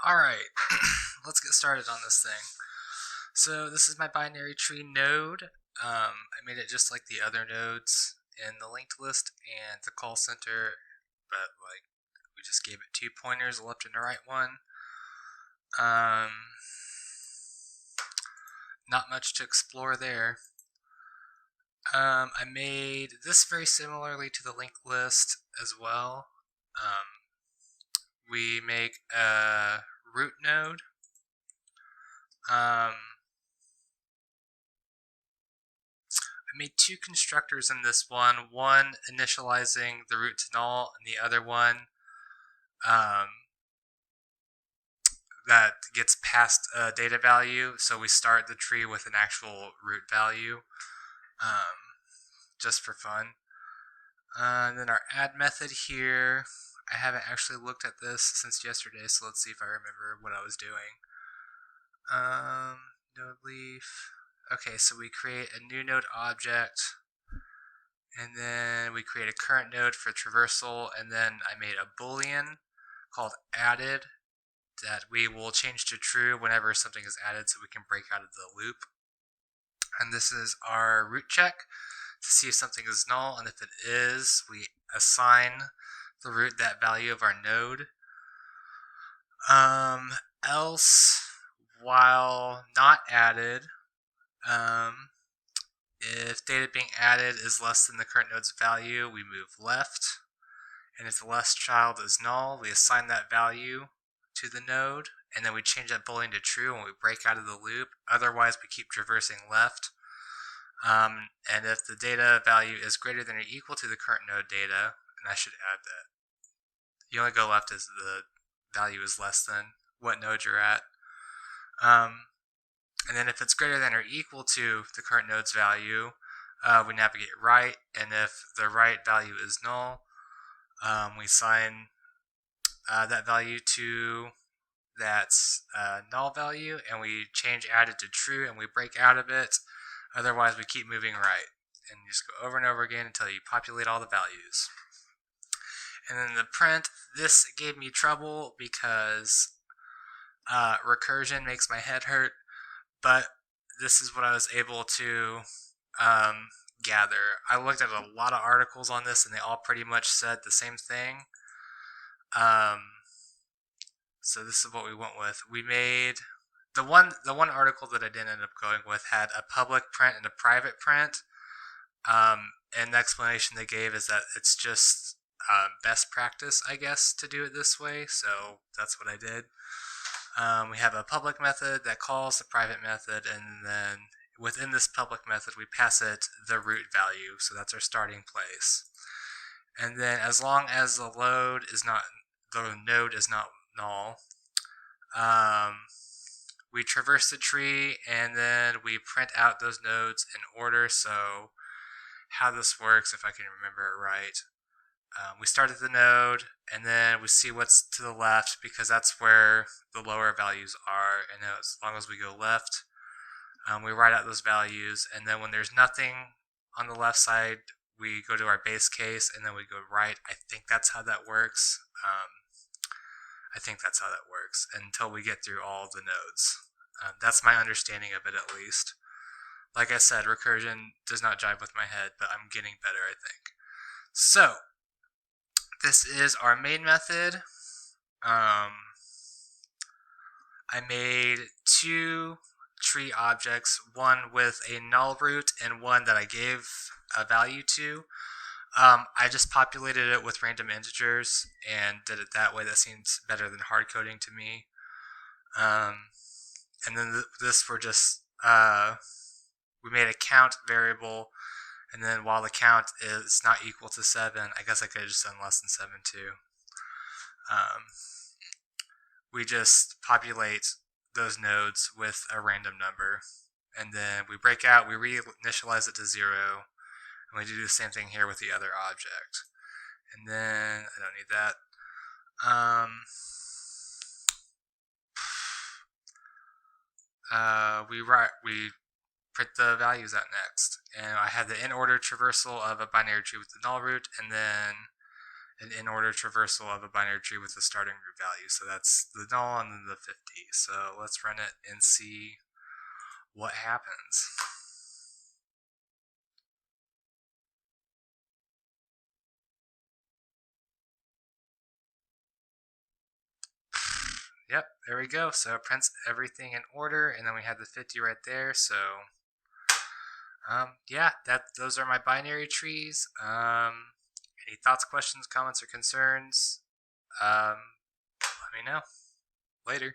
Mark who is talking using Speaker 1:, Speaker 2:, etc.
Speaker 1: Alright, let's get started on this thing. So this is my binary tree node. I made it just like the other nodes in the linked list and the call center, but like we just gave it 2 pointers, a left and a right one. Um, Not much to explore there. I made this very similarly to the linked list as well. Um, we make a root node. I made two constructors in this one initializing the root to null, and the other one um, that gets passed a data value. So we start the tree with an actual root value, um, just for fun. And then our add method here, I haven't actually looked at this since yesterday, so let's see if I remember what I was doing. Node leaf. Okay, so we create a new node object, and then we create a current node for traversal, and then I made a boolean called added that we will change to true whenever something is added so we can break out of the loop. And this is our root check to see if something is null, and if it is, we assign the root that value of our node. Else, while not added, if data being added is less than the current node's value, we move left. And if the last child is null, we assign that value to the node, and then we change that boolean to true when we break out of the loop. Otherwise, we keep traversing left. And if the data value is greater than or equal to the current node data, and I should add that you only go left as the value is less than what node you're at. And then if it's greater than or equal to the current node's value, we navigate right, and if the right value is null, we assign that value to that null value, and we change added to true, and we break out of it. Otherwise, we keep moving right, and you just go over and over again until you populate all the values. And then the print, this gave me trouble because recursion makes my head hurt, but this is what I was able to gather. I looked at a lot of articles on this, and they all pretty much said the same thing. So this is what we went with. We made the one article that I didn't end up going with had a public print and a private print. And the explanation they gave is that it's just best practice, I guess, to do it this way. So that's what I did. We have a public method that calls the private method, and then within this public method, we pass it the root value. So that's our starting place. And then as long as the node is not null, we traverse the tree, and then we print out those nodes in order. So how this works, if I can remember it right, we start at the node, and then we see what's to the left because that's where the lower values are. And as long as we go left, we write out those values, and then when there's nothing on the left side, we go to our base case, and then we go right. I think that's how that works. Until we get through all the nodes. That's my understanding of it, at least. Like I said, recursion does not jive with my head, but I'm getting better, I think. So, this is our main method. I made two tree objects, one with a null root and one that I gave a value to. I just populated it with random integers and did it that way. That seems better than hard coding to me. And then this we're just we made a count variable, and then while the count is not equal to 7, I guess I could have just done less than 7 too. We just populate those nodes with a random number, and then we break out, we reinitialize it to 0, and we do the same thing here with the other object. And then, I don't need that. We print the values out next. And I have the in order traversal of a binary tree with the null root, and then an in-order traversal of a binary tree with a starting root value. So that's the null and then the 50. So let's run it and see what happens. Yep, there we go. So it prints everything in order, and then we have the 50 right there. So yeah, those are my binary trees. Any thoughts, questions, comments, or concerns? Let me know. Later.